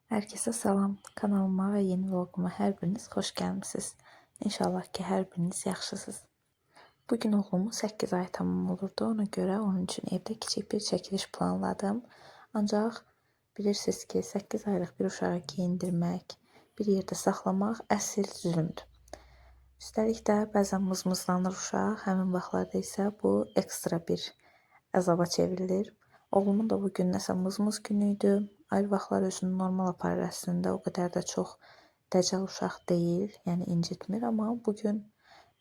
Herkese salam. Kanalıma və yeni vloguma hər biriniz xoş gəlmisiniz. İnşallah ki, hər biriniz yaxşısınız. Bugün oğlumun 8 ay tamam olurdu. Ona görə onun üçün evdə kiçik bir çəkiliş planladım. Ancaq bilirsiniz ki, 8 aylıq bir uşağı geyindirmək, bir yerdə saxlamaq əsl zülmdür. Üstəlik də bəzən mızmızlanır uşaq. Həmin vaxtlarda isə bu ekstra bir əzaba çevrilir. Oğlumun da bugün nəsə mızmız günü idi. Ayrı vaxtlar özünü normal aparır əslində. O qədər də çox dəcəl uşaq deyil, yəni incitmir. Amma bugün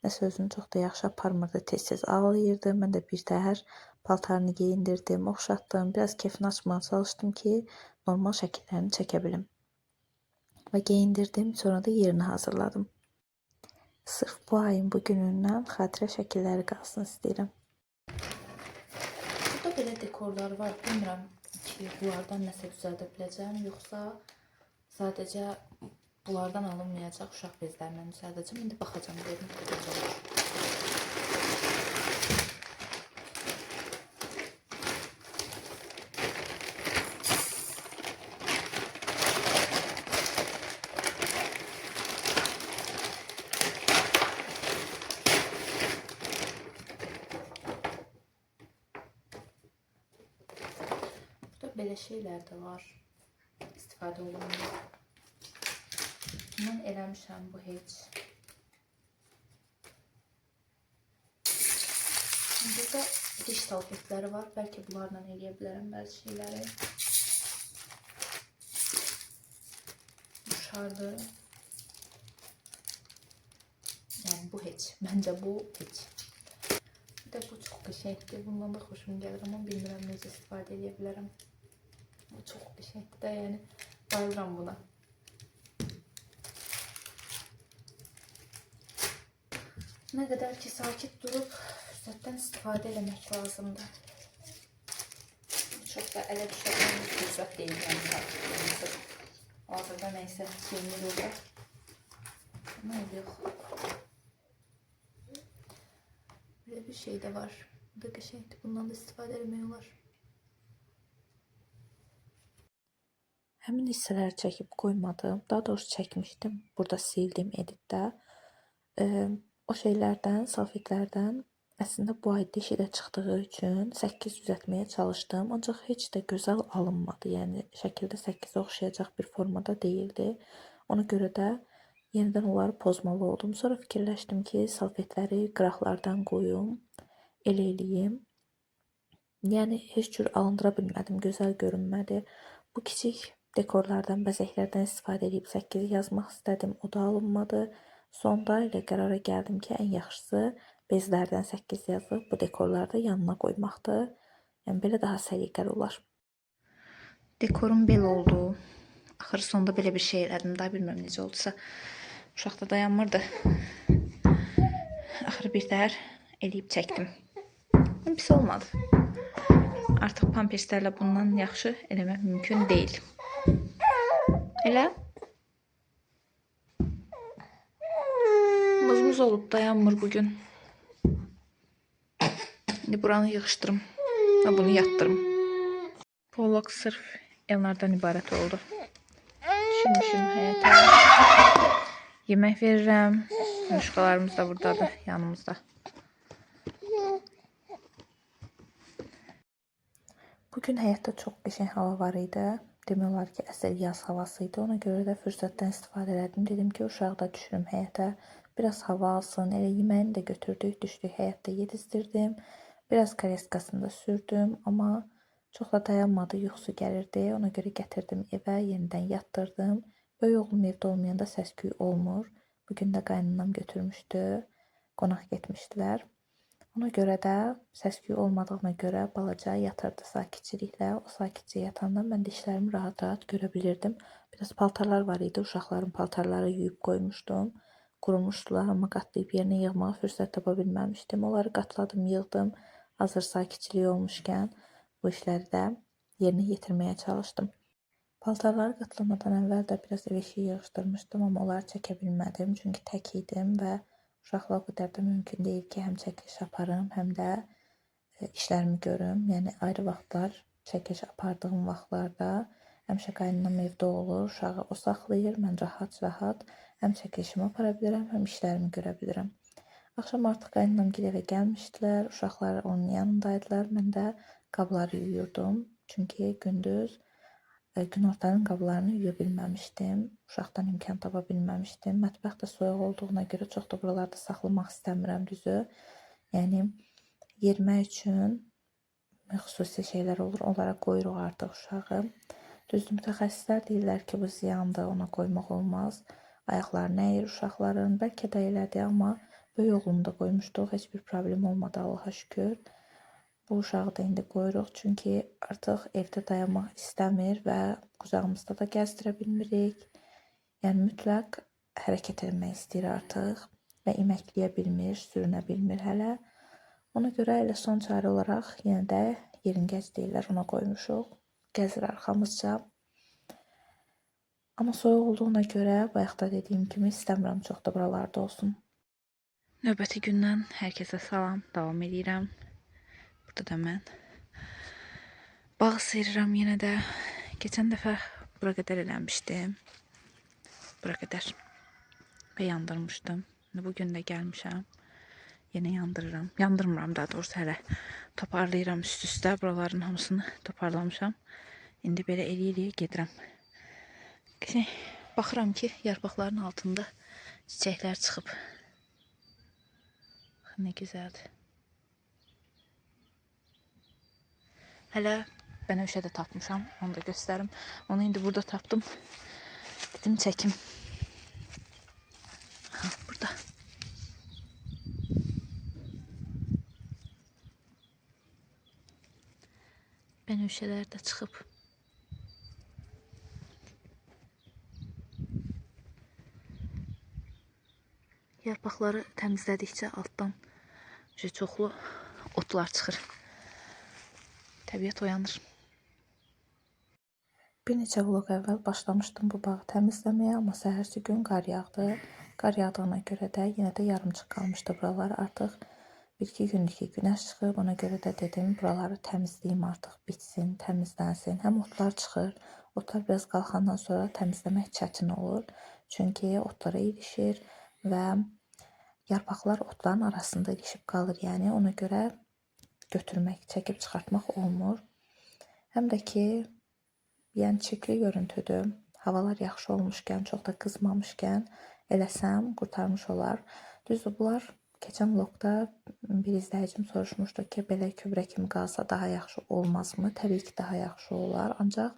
nəsə özünü çox da yaxşı aparmırdı. Tez-tez ağlayırdı. Mən də bir təhər paltarını geyindirdim, oxşatdım. Biraz keyfini açmağa çalışdım ki, normal şəkillərini çəkə bilim. Və geyindirdim, sonra da yerini hazırladım. Sırf bu ayın bugünündən xatirə şəkilləri qalsın istəyirəm. Burada belə dekorlar var. Bilmirəm ki, bunlardan nəsə düzəldə biləcəm, yoxsa sadəcə bunlardan alınmayacaq uşaq bezlərindən düzəldəcəm. İndi baxacağım, görüm necə olur. Burada belə şeylər də var. İstifadə olunmuyor. Mən eləmişəm bu heç. Burada diş salfetləri var. Bəlkə bunlarla eləyə bilərəm bəzi şeyləri. Duşarlı. Yəni bu heç. Məncə bu heç. Bir də bu çox qəşəngdir. Bundan da xoşum gəlir, amma bilmirəm necə istifadə edə bilərəm. Bu çox qəşəngdir də, yəni bayılıram buna. Nə qədər ki, sakit durub fürsətdən istifadə eləmək lazımdır. Çox da ələ düşəcəm bir fürsət deyil, yəni hazırda nəysə yeni olur. Amma yox. Belə bir şey də var. Bu da qəşəngdir. Bundan da istifadə etmək olar. Həmin hissələri çəkib qoymadım. Daha doğrusu çəkmişdim. Burada sildim editdə. O şeylərdən, salfetlərdən əslində bu ay dişi də çıxdığı üçün 8 düzəltməyə çalışdım. Ancaq heç də gözəl alınmadı. Yəni şəkildə 8-ə oxşayacaq bir formada deyildi. Ona görə də yenidən onları pozmalı oldum. Sonra fikirləşdim ki, salfetləri qıraqlardan qoyum, elə eləyim. Yəni heç cür alındıra bilmədim, gözəl görünmədi. Bu kiçik dekorlardan, bəzəklərdən istifadə edib 8 yazmaq istədim, o da alınmadı. Sonda ilə qərara gəldim ki, ən yaxşısı bezlərdən 8 yazıb bu dekorları da yanına qoymaqdır. Yəni belə daha səliqəli olar. Dekorum belə oldu. Axır sonda belə bir şey elədim. Daha bilmirəm necə oldusa. Uşaq da dayanmırdı. Axır bir təhər eləyib çəkdim. Pis olmadı. Artıq pamperslərlə bundan yaxşı eləmək mümkün deyil. Elə? Mızmız olub dayanmır bugün. İndi buranı yığışdırım və bunu yatdırım. Bu vlog sırf Elnardan ibarət oldu. Düşürmüşüm həyətə. Yemək verirəm. Müşqalarımız da buradadır, yanımızda. Bugün həyətdə çox qəşəng hava var idi. Demək olar ki, əsl yaz havası idi. Ona görə də fürsətdən istifadə elədim. Dedim ki, uşağı da düşürüm həyətə. Biraz hava alsın. Elə yeməyini də götürdük, düşdük həyətdə yedizdirdim. Biraz kareskasını da sürdüm. Amma çox da dayanmadı, yuxusu gəlirdi. Ona görə gətirdim evə, yenidən yatdırdım. Böyük oğlum evdə olmayanda səs-küy olmur. Bugün də qaynanam götürmüşdü. Qonaq getmişdilər. Ona görə də səs-küy olmadığına görə balaca yatırdı sakitçiliklə. O sakitcə yatanda mən də işlərimi rahat-rahat görə bilirdim. Biraz paltarlar var idi. Uşaqların paltarları yuyub qoymuşdum. Qurumuşdular, amma qatlayıb yerinə yığmağa fürsət tapa bilməmişdim. Onları qatladım, yığdım. Hazır sakitçilik olmuşkən bu işləri də yerinə yetirməyə çalışdım. Paltarları qatlamadan əvvəl də biraz ev işi yığışdırmışdım, amma onları çəkə bilmədim. Çünki tək idim və uşaqla o qədər də mümkün deyil ki, həm çəkiş aparım, həm də işlərimi görüm. Yəni ayrı vaxtlar, çəkiş apardığım vaxtlarda Həmişə qaynanam evdə olur, uşağı o saxlayır, mən rahat-rahat həm çəkilişimi apara bilirəm, həm işlərimi görə bilirəm. Axşam artıq qaynanam evə gəlmişdilər, uşaqlar onun yanındaydılar, mən də qabları yuyurdum. Çünki gündüz günortanın qablarını yuya bilməmişdim, uşaqdan imkan tapa bilməmişdim. Mətbəx də soyuq olduğuna görə çox da buralarda saxlamaq istəmirəm düzü. Yəni yerimək üçün xüsusi şeylər olur, onlara qoyuruq artıq uşağı. Düzdür, mütəxəssislər deyirlər ki, bu ziyandır, ona qoymaq olmaz. Ayaqlarını əyir uşaqların, bəlkə də elədi, amma böyük oğlumu da qoymuşduq, heç bir problem olmadı, Allaha şükür. Bu uşağı da indi qoyuruq, çünki artıq evdə dayanmaq istəmir və qucağımızda da gəzdirə bilmirik. Yəni mütləq hərəkət etmək istəyir artıq və iməkləyə bilmir, sürünə bilmir hələ. Ona görə elə son çarə olaraq yenə də yeringəc deyirlər, ona qoymuşuq. Gəzir arxamızca. Amma soyuq olduğuna görə bayaqda dediyim kimi istəmirəm çox da buralarda olsun. Növbəti gündən hər kəsə salam, davam edirəm. Burada da mən bağı sıyırıram yenə də. Keçən dəfə bura qədər eləmişdim. Bura qədər. Və yandırmışdım. Bugün də gəlmişəm. Yenə yandırıram. Yandırmıram daha doğrusu hələ. Toparlayıram üst-üstə. Buraların hamısını toparlamışam. İndi belə eləyə gedirəm. Baxıram ki, yarpaqların altında çiçəklər çıxıb. Nə gözəldir. Hələ bənövşə də tapmışam. Onu da göstərim. Onu indi burada tapdım. Dedim çəkim. Burada. Bənövşələr də çıxıb. Yarpaqları təmizlədikcə altdan çoxlu otlar çıxır. Təbiət oyanır. Bir neçə vlog əvvəl başlamışdım bu bağı təmizləməyə, amma səhərsi gün qar yağdı. Qar yağdığına görə də yenə də yarımçıq qalmışdı buralar. Artıq 1-2 gündür ki, günəş çıxıb, ona görə də dedim buraları təmizləyim artıq, bitsin, təmizlənsin. Həm otlar çıxır, otlar biraz qalxandan sonra təmizləmək çətin olur. Çünki otlara ilişir və yarpaqlar otların arasında ilişib qalır, yəni ona görə götürmək, çəkib çıxartmaq olmur. Həm də ki, yəni çirkli görüntüdür. Havalar yaxşı olmuşkən, çox da qızmamışkən eləsəm qurtarmış olar. Düzdür, bunlar keçən vlogda bir izləyicim soruşmuşdu ki, belə köbrə kimi qalsa daha yaxşı olmazmı? Təbii ki, daha yaxşı olar. Ancaq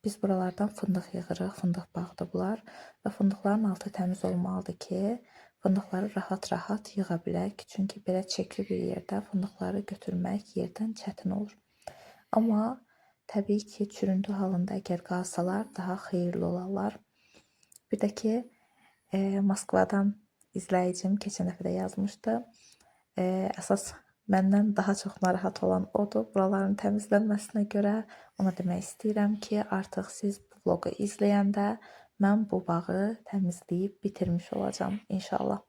biz buralardan fındıq yığırıq, fındıq bağdır bunlar və fındıqların altı təmiz olmalıdır ki, fındıqları rahat-rahat yığa bilək. Çünki belə çirkli bir yerdə fındıqları götürmək yerdən çətin olur. Amma təbii ki, çürüntü halında əgər qalsalar daha xeyirli olarlar. Bir də ki, Moskvadan izləyicim keçən dəfə də yazmışdı. Əsas məndən daha çox narahat olan odur. Buraların təmizlənməsinə görə ona demək istəyirəm ki, artıq siz bu vlogu izləyəndə mən bu bağı təmizləyib bitirmiş olacağam inşallah.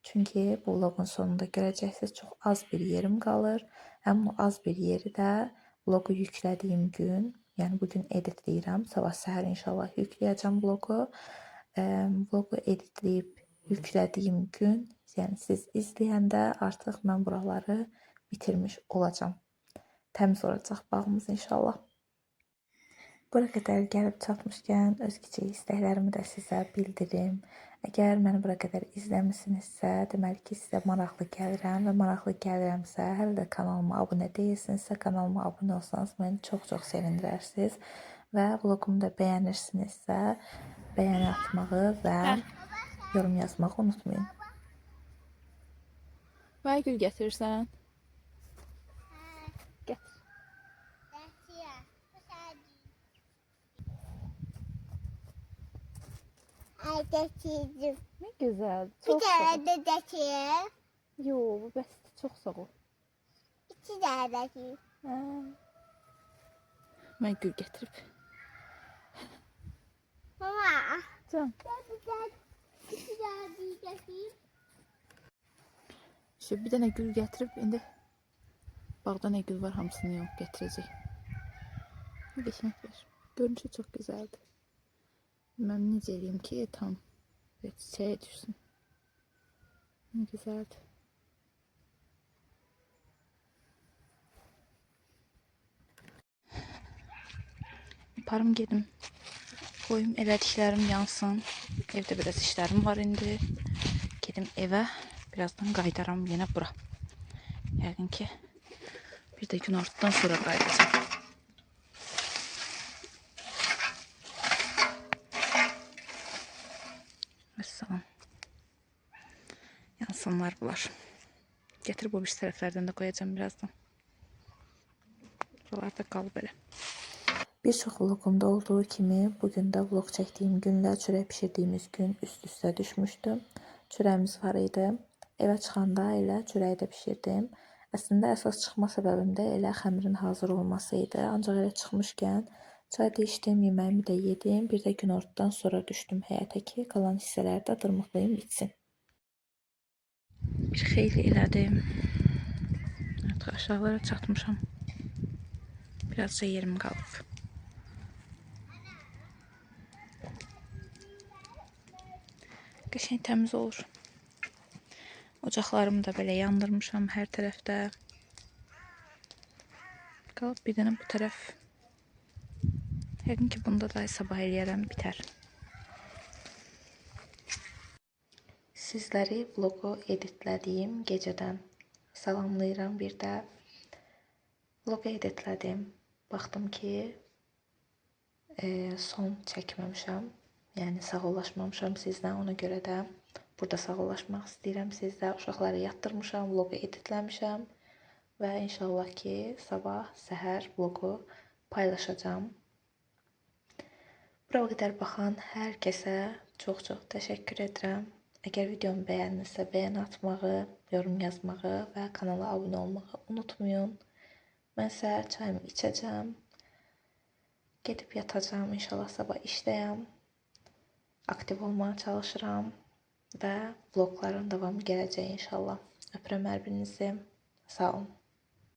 Çünki bu vlogun sonunda görəcəksiniz çox az bir yerim qalır. Həm o az bir yeri də vlogu yüklədiyim gün, yəni bugün editləyirəm, sabah səhər inşallah yükləyəcəm vlogu. Vlogu editləyib yüklədiyim gün, yəni siz izləyəndə artıq mən buraları bitirmiş olacağam. Təmiz olacaq bağımız inşallah. Bura qədər gəlib çatmışkən öz kiçik istəklərimi də sizə bildirim. Əgər məni bura qədər izləmisinizsə, deməli ki, sizə maraqlı gəlirəm və maraqlı gəlirəmsə, hələ də kanalıma abunə deyilsinizsə, kanalıma abunə olsanız məni çox-çox sevindirərsiniz və vlogumu da bəyənirsinizsə, bəyəni atmağı və yorum yazmağı unutmayın. Mənə gül gətirirsən? Gətir. Ay getirdim. Nə gözəl. Bir Çox sağ tane ol. de getir. Yo, bu bəsdir. Çox sağ ol. 2 tane de getir. Hə. Mən gül gətirib. Mama. Can. Gel. 2 tane de getir. İşte bir dənə gül gətirib, indi bağda nə gül var, hamısını yox gətirəcək. Nə qəşəng ver. Görünüşü çok güzeldi. Ben necə eləyim ki tam çiçəyə düşsün. Ne güzeldi. Yaparım gedim. Koyum elədiklərim yansın. Evdə biraz işlərim var indi. Gedim evə. Birazdan qayıdaram yenə bura. Yəqin ki bir də günortadan sonra qayıdacağım. Vəssalam. Yansınlar bunlar. Getirib o bir tərəflərdən də qoyacağım birazdan. Buralarda qalıb belə. Bir çox vlogumda olduğu kimi bugün də vlog çəkdiyim günlə çörək pişirdiyimiz gün üst-üstə düşmüşdü. Çörəyimiz var idi. Evə çıxanda elə çörəyi də pişirdim. Əslində əsas çıxma səbəbim də elə xəmirin hazır olması idi. Ancaq elə çıxmışkən çay da içdim, yeməyimi də yedim. Bir də günortadan sonra düşdüm həyətə ki, qalan hissələri də dırmıqlayım bitsin. Bir xeyli elədim. Artıq aşağılara çatmışam. Birazca yerim qalıb. Qəşəng təmiz olur. Ocaqlarımı da belə yandırmışam hər tərəfdə. Qalıb bir dənə bu tərəf. Yəqin ki bunda da sabah eləyərəm, bitər. Sizləri vlogu editlədiyim gecədən salamlayıram bir də. Vlogu editlədim. Baxdım ki, son çəkməmişəm. Yəni sağollaşmamışam sizlə. Ona görə də burada sağollaşmaq istəyirəm sizlə. Uşaqları yatdırmışam, vlogu editləmişəm. Və inşallah ki, sabah səhər vlogu paylaşacağam. Bura qədər baxan hər kəsə çox-çox təşəkkür edirəm. Əgər videomu bəyəndinizsə, bəyən atmağı, yorum yazmağı və kanala abunə olmağı unutmayın. Mən isə çayımı içəcəm. Gedib yatacağım. İnşallah sabah işdəyəm. Aktiv olmağa çalışıram. Və vlogların davamı gələcək inşallah. Öpürəm hər birinizi. Sağ olun.